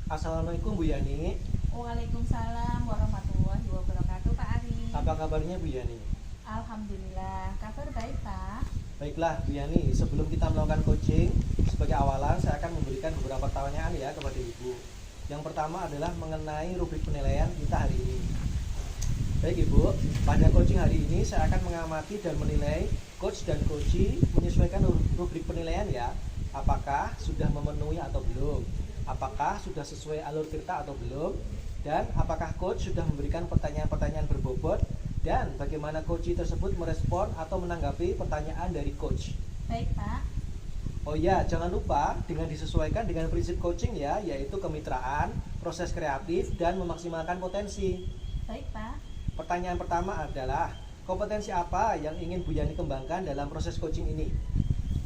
Assalamualaikum Bu Yani. Waalaikumsalam warahmatullahi wabarakatuh, Pak Ari. Apa kabarnya Bu Yani? Alhamdulillah, kabar baik, Pak. Baiklah Bu Yani, sebelum kita melakukan coaching, sebagai awalan saya akan memberikan beberapa pertanyaan ya kepada Ibu. Yang pertama adalah mengenai rubrik penilaian kita hari ini. Baik Ibu, pada coaching hari ini saya akan mengamati dan menilai coach dan coachee menyesuaikan rubrik penilaian ya. Apakah sudah memenuhi atau belum? Apakah sudah sesuai alur cerita atau belum? Dan apakah coach sudah memberikan pertanyaan-pertanyaan berbobot? Dan bagaimana coachee tersebut merespon atau menanggapi pertanyaan dari coach? Baik, Pak. Oh ya, jangan lupa dengan disesuaikan dengan prinsip coaching ya, yaitu kemitraan, proses kreatif, dan memaksimalkan potensi. Baik, Pak. Pertanyaan pertama adalah, kompetensi apa yang ingin Bu Yani kembangkan dalam proses coaching ini?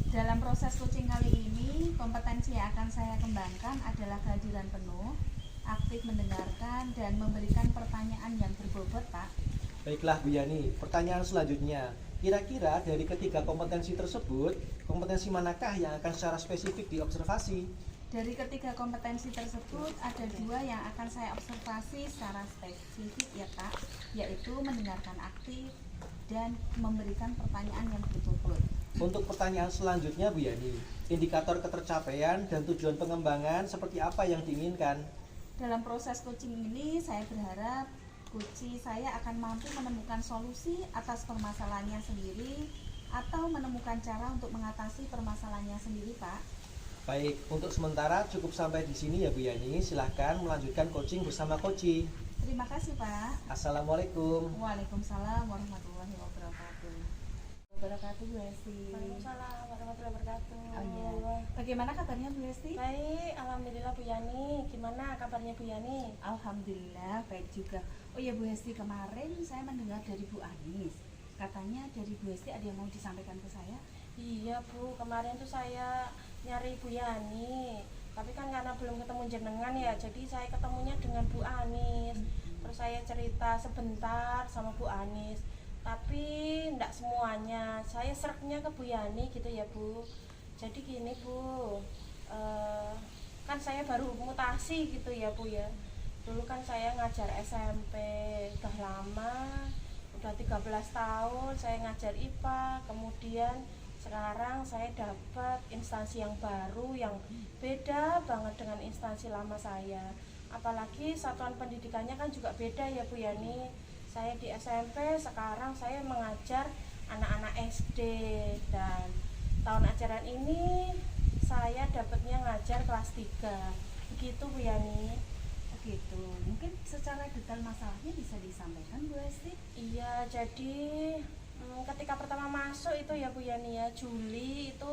Dalam proses coaching kali ini, kompetensi yang akan saya kembangkan adalah kehadiran penuh, aktif mendengarkan, dan memberikan pertanyaan yang berbobot, Pak. Baiklah Bu Yani, pertanyaan selanjutnya, kira-kira dari ketiga kompetensi tersebut, kompetensi manakah yang akan secara spesifik diobservasi? Dari ketiga kompetensi tersebut, ada dua yang akan saya observasi secara spesifik ya, Pak, yaitu mendengarkan aktif dan memberikan pertanyaan yang berbobot. Untuk pertanyaan selanjutnya Bu Yani, indikator ketercapaian dan tujuan pengembangan seperti apa yang diinginkan? Dalam proses coaching ini, saya berharap coachee saya akan mampu menemukan solusi atas permasalahannya sendiri atau menemukan cara untuk mengatasi permasalahannya sendiri, Pak. Baik, untuk sementara cukup sampai di sini ya Bu Yani. Silahkan melanjutkan coaching bersama coachee. Terima kasih, Pak. Assalamualaikum. Waalaikumsalam warahmatullahi wabarakatuh. Wabarakatuh, Bu Esti. Waalaikumsalam warahmatullahi wabarakatuh. Oh iya. Bagaimana kabarnya, Bu Esti? Baik, alhamdulillah Bu Yani. Gimana kabarnya Bu Yani? Alhamdulillah baik juga. Oh iya, Bu Esti, kemarin saya mendengar dari Bu Anis. Katanya dari Bu Esti ada yang mau disampaikan ke saya. Iya Bu, kemarin tuh saya nyari Bu Yani. Tapi kan karena belum ketemu jenengan ya, jadi saya ketemunya dengan Bu Anis. Terus saya cerita sebentar sama Bu Anis. Tapi enggak semuanya, saya sereknya ke Bu Yani gitu ya Bu. Jadi gini Bu, kan saya baru mutasi gitu ya Bu ya. Dulu kan saya ngajar SMP, udah lama, udah 13 tahun saya ngajar IPA. Kemudian sekarang saya dapat instansi yang baru yang beda banget dengan instansi lama saya. Apalagi satuan pendidikannya kan juga beda ya Bu Yani. Saya di SMP, sekarang saya mengajar anak-anak SD. Dan tahun ajaran ini saya dapatnya ngajar kelas 3. Begitu Bu Yani. Begitu. Mungkin secara detail masalahnya bisa disampaikan, Bu Esti? Iya, jadi ketika pertama masuk itu ya Bu Yani ya, Juli itu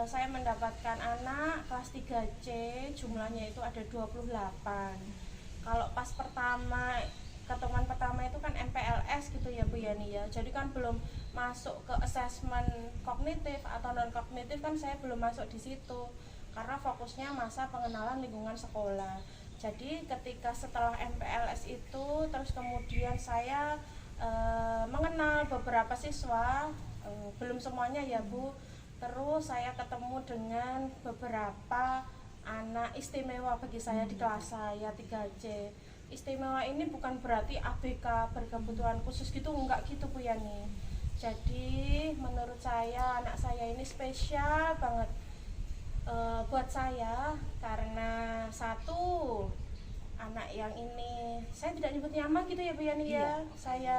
saya mendapatkan anak kelas 3C, jumlahnya itu ada 28. Kalau pas pertama, ketemuan pertama itu kan MPLS gitu ya Bu Yani ya, jadi kan belum masuk ke asesmen kognitif atau non kognitif, kan saya belum masuk di situ karena fokusnya masa pengenalan lingkungan sekolah. Jadi ketika setelah MPLS itu, terus kemudian saya mengenal beberapa siswa, belum semuanya ya Bu. Terus saya ketemu dengan beberapa anak istimewa bagi saya di kelas saya 3C. Istimewa ini bukan berarti ABK berkebutuhan khusus gitu, enggak gitu Bu Yani. Jadi menurut saya anak saya ini spesial banget buat saya, karena satu, anak yang ini saya tidak nyebut nama gitu ya Bu Yani ya, saya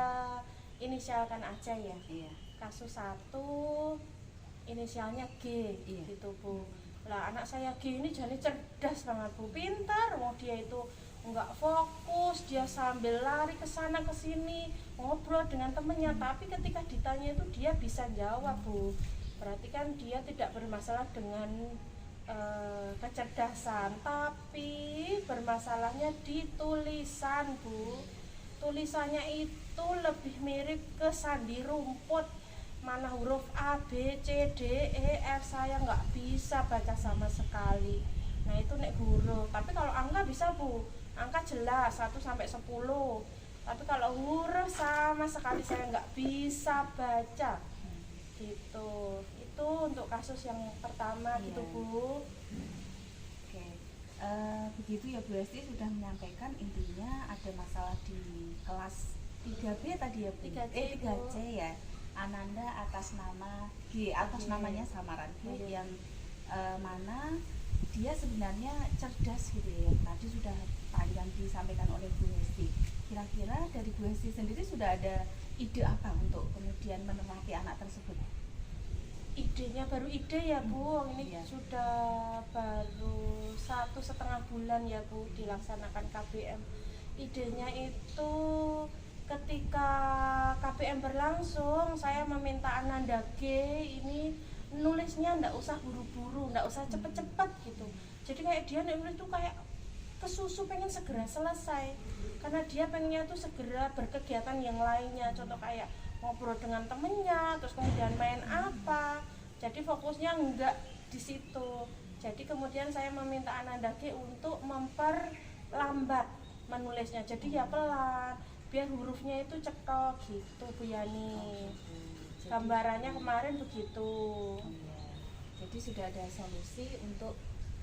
inisialkan aja ya. Iya. Kasus 1 inisialnya G gitu Bu. Lah anak saya G ini jadi cerdas banget Bu, pintar. Mau dia itu nggak fokus, dia sambil lari ke sana ke sini ngobrol dengan temennya, tapi ketika ditanya itu dia bisa jawab Bu. Berarti kan dia tidak bermasalah dengan kecerdasan, tapi bermasalahnya di tulisan Bu. Tulisannya itu lebih mirip ke sandi rumput, mana huruf A, B, C, D, E, F saya nggak bisa baca sama sekali. Nah itu nek huruf, tapi kalau angka bisa Bu, angka jelas 1 sampai 10. Tapi kalau huruf sama sekali saya nggak bisa baca gitu. Itu untuk kasus yang pertama gitu Bu. Oke. Begitu ya Bu Hesti sudah menyampaikan intinya ada masalah di kelas 3B tadi ya Bu? 3C, 3C ya. Ananda atas nama G, atas namanya samaran G yang mana dia sebenarnya cerdas gitu ya. Tadi sudah panjang disampaikan oleh Bu Hesti. Kira-kira dari Bu Hesti sendiri sudah ada ide apa untuk kemudian menerapi anak tersebut? Idenya baru ide ya Bu, ini Iya. sudah baru 1,5 bulan ya Bu dilaksanakan KBM. Idenya itu ketika KBM berlangsung, saya meminta Ananda G ini nulisnya ndak usah buru-buru, ndak usah cepet-cepet gitu. Jadi kayak dia nulis tuh kayak kesusu, pengen segera selesai karena dia pengennya tuh segera berkegiatan yang lainnya, contoh kayak ngobrol dengan temennya, terus kemudian main apa. Jadi fokusnya enggak di situ. Jadi kemudian saya meminta Ananda G untuk memperlambat menulisnya, jadi ya pelan biar hurufnya itu cetok gitu Bu Yani. Gambarannya kemarin begitu. Iya. Jadi sudah ada solusi untuk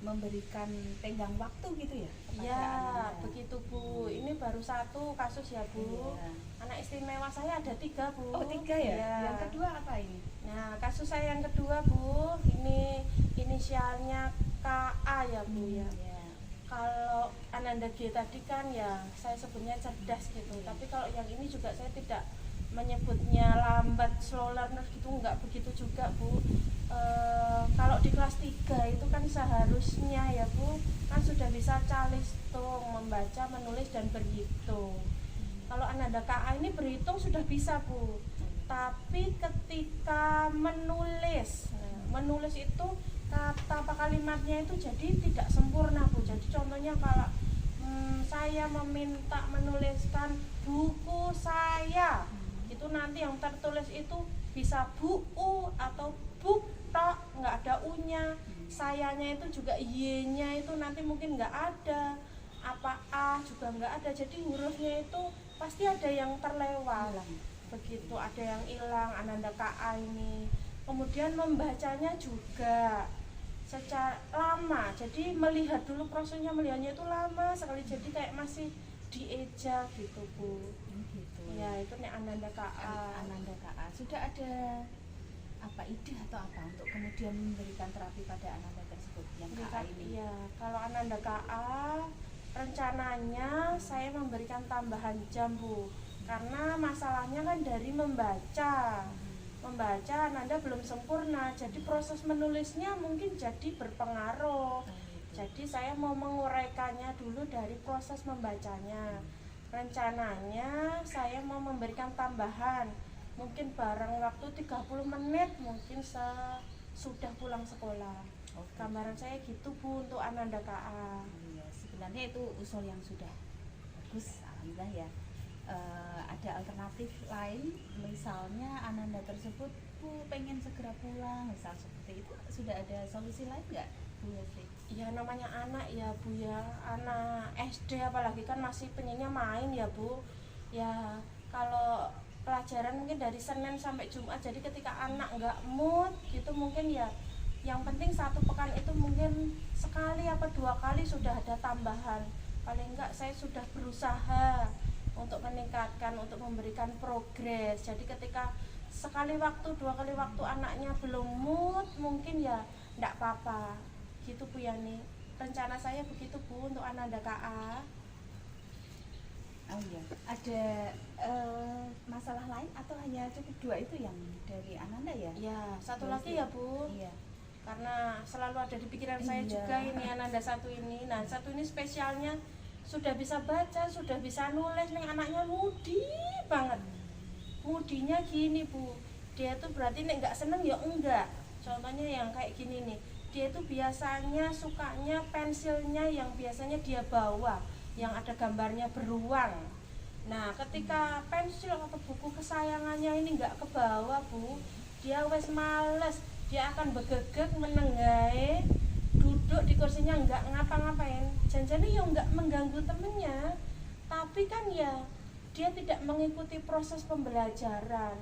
memberikan tenggang waktu gitu ya kepada Ya, Ananda. begitu Bu. Ini baru satu kasus ya Bu. Iya. Anak istimewa saya ada 3 Bu. Oh 3 ya? Iya. Yang kedua apa ini? Nah, kasus saya yang kedua Bu, ini inisialnya KA ya Bu ya. Ya. Kalau Ananda G tadi kan ya saya sebutnya cerdas gitu. Tapi kalau yang ini juga saya tidak menyebutnya lambat, slow learner gitu, enggak begitu juga Bu. Kalau di kelas 3 itu kan seharusnya ya Bu kan sudah bisa calistung, membaca, menulis dan berhitung. Kalau Ananda KA ini berhitung sudah bisa Bu, tapi ketika menulis, menulis itu kata apa kalimatnya itu jadi tidak sempurna Bu. Jadi contohnya kalau saya meminta menuliskan buku saya, itu nanti yang tertulis itu bisa bu-u atau buk tok, nggak ada u-nya. Sayanya itu juga y-nya itu nanti mungkin nggak ada, apa a juga nggak ada. Jadi hurufnya itu pasti ada yang terlewat. Begitu, ada yang hilang. Ananda KA ini kemudian membacanya juga secara lama, jadi melihat dulu prosesnya, melihatnya itu lama sekali, jadi kayak masih dieja gitu Bu. Gitu. Ya itu nih Ananda KA. Ananda KA sudah ada apa ide atau apa untuk kemudian memberikan terapi pada Ananda tersebut yang KA ini? Iya, kalau Ananda KA rencananya saya memberikan tambahan jam Bu, karena masalahnya kan dari membaca Ananda belum sempurna, jadi proses menulisnya mungkin jadi berpengaruh. Jadi saya mau menguraikannya dulu dari proses membacanya. Rencananya saya mau memberikan tambahan, mungkin bareng waktu 30 menit mungkin sudah pulang sekolah. Gambaran saya gitu Bu untuk Ananda KA. Iya, sebenarnya itu usul yang sudah bagus, alhamdulillah ya. Ada alternatif lain, misalnya Ananda tersebut Bu pengen segera pulang, misal seperti itu, sudah ada solusi lain nggak Bu Hesti? Ya namanya anak ya Bu ya, anak SD apalagi kan masih pengennya main ya Bu. Ya kalau pelajaran mungkin dari Senin sampai Jumat, jadi ketika anak nggak mood gitu mungkin ya yang penting 1 pekan itu mungkin sekali apa 2 kali sudah ada tambahan. Paling enggak saya sudah berusaha untuk meningkatkan, untuk memberikan progres. Jadi ketika sekali waktu, 2 kali waktu anaknya belum mood, mungkin ya enggak apa-apa gitu Bu Yani. Rencana saya begitu Bu untuk Ananda KA. Oh iya, ada masalah lain atau hanya cukup 2 itu yang dari Ananda ya? Ya, satu Bu lagi Hesti? ya Bu, Iya. karena selalu ada di pikiran saya Iya. juga ini Ananda satu ini. Nah satu ini spesialnya sudah bisa baca, sudah bisa nulis, nih anaknya mudi banget. Mudinya gini Bu, dia tuh berarti nih nggak seneng ya enggak. Contohnya yang kayak gini nih, dia tuh biasanya sukanya pensilnya yang biasanya dia bawa, yang ada gambarnya beruang. Nah ketika pensil atau buku kesayangannya ini nggak kebawa Bu, dia wes males, dia akan begegek menenggai, duduk di kursinya nggak ngapa-ngapain. Janjane ya nggak mengganggu temennya, tapi kan ya dia tidak mengikuti proses pembelajaran.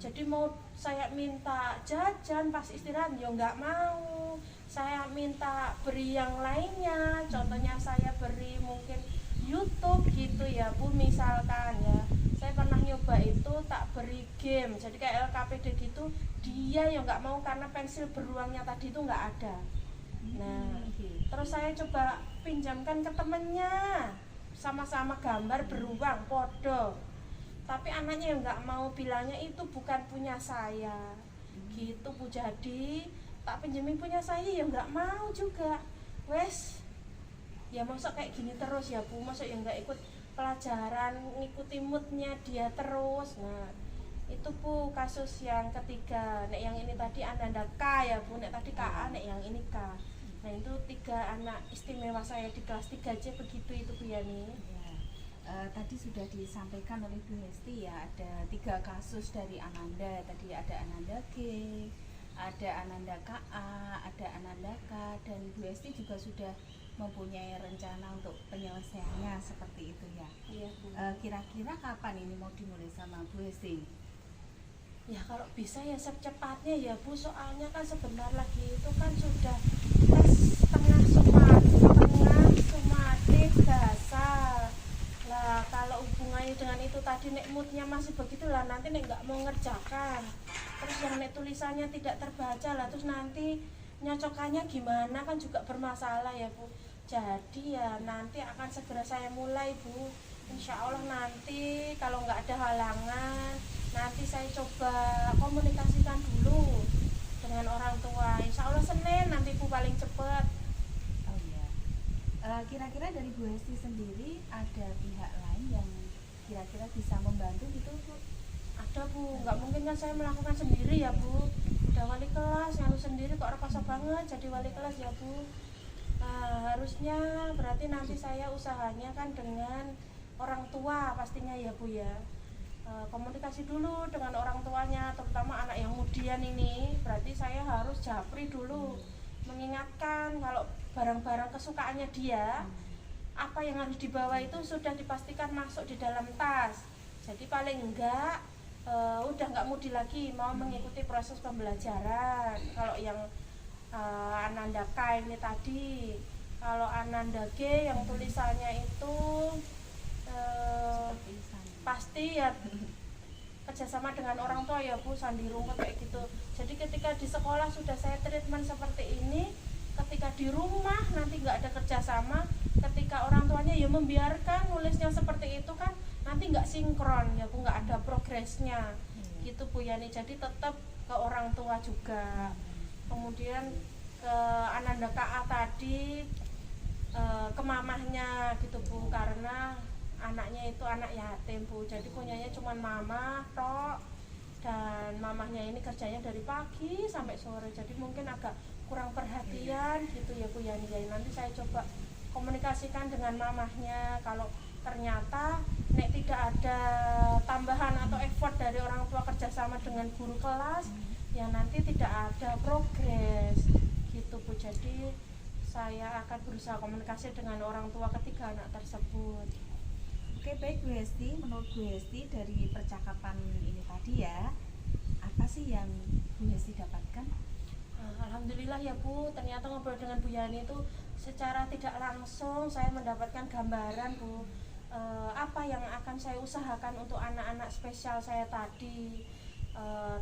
Jadi mau saya minta jajan pas istirahat ya nggak mau, saya minta beri yang lainnya, contohnya saya beri mungkin YouTube gitu ya Bu, misalkan ya saya pernah nyoba itu tak beri game, jadi kayak LKPD gitu, dia ya nggak mau karena pensil beruangnya tadi itu nggak ada. Nah terus saya coba pinjamkan ke temennya, sama-sama gambar beruang podo, tapi anaknya yang nggak mau, bilangnya itu bukan punya saya gitu Bu. Jadi tak pinjemin punya saya ya nggak mau juga, wes ya masuk kayak gini terus ya Bu, masuk ya nggak ikut pelajaran, ngikuti moodnya dia terus. Nah itu Bu kasus yang ketiga. Nek yang ini tadi Ananda K ya Bu, nek tadi KA, nek yang ini K. Nah itu 3 anak istimewa saya di kelas 3C begitu itu Bu Yani. Tadi sudah disampaikan oleh Bu Hesti ya, ada 3 kasus dari Ananda. Tadi ada Ananda G, ada Ananda KA, ada Ananda K, dan Bu Hesti juga sudah mempunyai rencana untuk penyelesaiannya seperti itu ya. Iya Bu. Kira-kira kapan ini mau dimulai sama Bu Hesti? Ya kalau bisa ya secepatnya ya Bu, soalnya kan sebentar lagi itu kan sudah tes tengah Sumade dasar. Lah kalau hubungannya dengan itu tadi nek moodnya masih begitulah, nanti nek nggak mau ngerjakan, terus yang nek tulisannya tidak terbaca lah, terus nanti nyocokannya gimana kan juga bermasalah ya Bu. Jadi ya nanti akan segera saya mulai Bu, insya Allah nanti kalau nggak ada halangan nanti saya coba komunikasikan dulu dengan orang tua, insya Allah Senin nanti Bu paling cepet. Oh iya. Kira-kira dari Bu Hesti sendiri ada pihak lain yang kira-kira bisa membantu gitu Bu? Ada Bu, nggak mungkin kan saya melakukan sendiri ya Bu, udah wali kelas ngalu sendiri kok repasa banget jadi wali kelas ya Bu. Nah, harusnya berarti nanti saya usahanya kan dengan orang tua pastinya ya Bu ya. Komunikasi dulu dengan orang tuanya, terutama anak yang mudian ini, berarti saya harus japri dulu, mengingatkan kalau barang-barang kesukaannya dia, apa yang harus dibawa itu sudah dipastikan masuk di dalam tas. Jadi paling enggak udah nggak mudi lagi mau mengikuti proses pembelajaran. Kalau yang Ananda K ini tadi, kalau Ananda G yang tulisannya itu pasti ya kerjasama dengan orang tua ya Bu, sandi rumput kayak gitu. Jadi ketika di sekolah sudah saya treatment seperti ini, ketika di rumah nanti nggak ada kerjasama, ketika orang tuanya ya membiarkan nulisnya seperti itu kan nanti nggak sinkron ya Bu, nggak ada progresnya gitu Bu Yani. Jadi tetap ke orang tua juga. Kemudian ke Ananda KA tadi ke mamahnya gitu Bu, karena anaknya itu anak yatim Bu, jadi punyanya cuma mama tok, dan mamahnya ini kerjanya dari pagi sampai sore, jadi mungkin agak kurang perhatian gitu ya Bu Yani. Nanti saya coba komunikasikan dengan mamahnya, kalau ternyata nek tidak ada tambahan atau effort dari orang tua kerjasama dengan guru kelas, ya nanti tidak ada progres gitu Bu. Jadi saya akan berusaha komunikasi dengan orang tua ketiga anak tersebut. Oke baik Bu Hesti, menurut Bu Hesti dari percakapan ini tadi ya, apa sih yang Bu Hesti dapatkan? Alhamdulillah ya Bu, ternyata ngobrol dengan Bu Yani itu secara tidak langsung saya mendapatkan gambaran Bu, apa yang akan saya usahakan untuk anak-anak spesial saya tadi,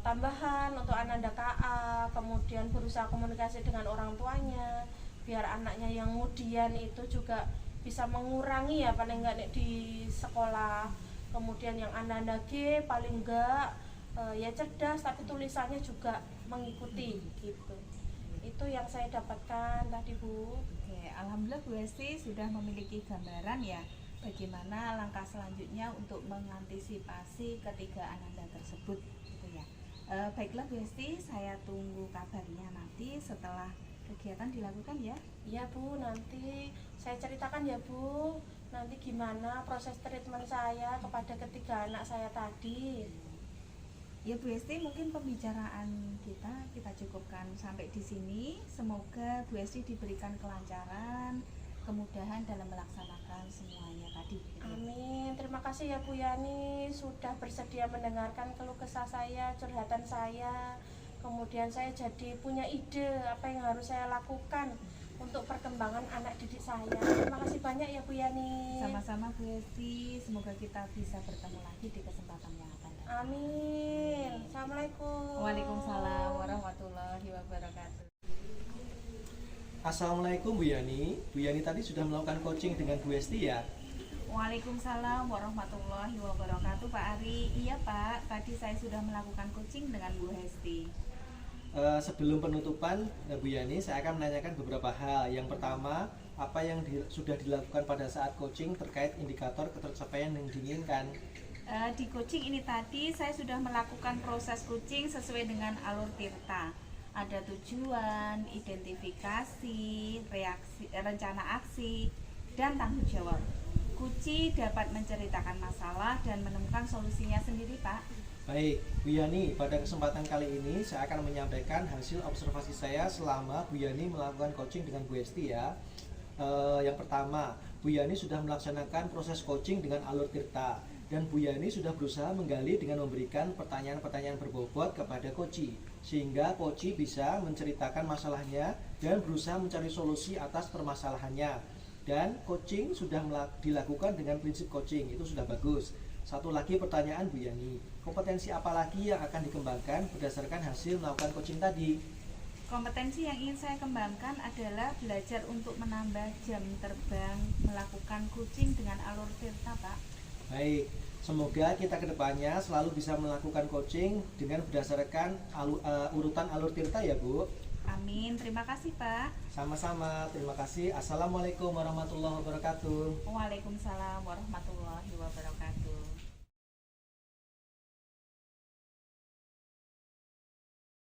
tambahan untuk Ananda KA, kemudian berusaha komunikasi dengan orang tuanya biar anaknya yang mudian itu juga bisa mengurangi ya paling enggak di sekolah. Kemudian yang Ananda G paling enggak ya cerdas tapi tulisannya juga mengikuti gitu. Itu yang saya dapatkan tadi Bu. Oke, alhamdulillah Bu Hesti sudah memiliki gambaran ya bagaimana langkah selanjutnya untuk mengantisipasi ketiga Ananda tersebut gitu ya. Baiklah Bu Hesti, saya tunggu kabarnya nanti setelah kegiatan dilakukan ya. Iya Bu, nanti saya ceritakan ya Bu, nanti gimana proses treatment saya kepada ketiga anak saya tadi. Ya Bu Hesti, mungkin pembicaraan kita cukupkan sampai di sini. Semoga Bu Hesti diberikan kelancaran, kemudahan dalam melaksanakan semuanya tadi. Amin. Terima kasih ya Bu Yani sudah bersedia mendengarkan keluh kesah saya, curhatan saya. Kemudian saya jadi punya ide apa yang harus saya lakukan untuk perkembangan anak didik saya. Terima kasih banyak ya Bu Yani. Sama-sama Bu Hesti, semoga kita bisa bertemu lagi di kesempatan yang akan datang. Amin. Assalamualaikum. Waalaikumsalam warahmatullahi wabarakatuh. Assalamualaikum Bu Yani. Bu Yani tadi sudah melakukan coaching dengan Bu Hesti ya? Waalaikumsalam warahmatullahi wabarakatuh Pak Ari. Iya Pak, tadi saya sudah melakukan coaching dengan Bu Hesti. Sebelum penutupan Bu Yani, saya akan menanyakan beberapa hal. Yang pertama, apa yang sudah dilakukan pada saat coaching terkait indikator ketercapaian yang diinginkan? Di coaching ini tadi saya sudah melakukan proses coaching sesuai dengan alur Tirta. Ada tujuan, identifikasi, reaksi, rencana aksi, dan tanggung jawab. Kuci dapat menceritakan masalah dan menemukan solusinya sendiri, Pak. Baik, Bu Yani, pada kesempatan kali ini saya akan menyampaikan hasil observasi saya selama Bu Yani melakukan coaching dengan Bu Hesti ya. Yang pertama, Bu Yani sudah melaksanakan proses coaching dengan alur Tirta, dan Bu Yani sudah berusaha menggali dengan memberikan pertanyaan-pertanyaan berbobot kepada Koci, sehingga Koci bisa menceritakan masalahnya dan berusaha mencari solusi atas permasalahannya. Dan coaching sudah dilakukan dengan prinsip coaching, itu sudah bagus. Satu lagi pertanyaan Bu Yani, kompetensi apa lagi yang akan dikembangkan berdasarkan hasil melakukan coaching tadi? Kompetensi yang ingin saya kembangkan adalah belajar untuk menambah jam terbang melakukan coaching dengan alur Tirta, Pak. Baik, semoga kita kedepannya selalu bisa melakukan coaching dengan berdasarkan urutan alur Tirta ya Bu. Amin, terima kasih Pak. Sama-sama, terima kasih. Assalamualaikum warahmatullahi wabarakatuh. Waalaikumsalam warahmatullahi wabarakatuh.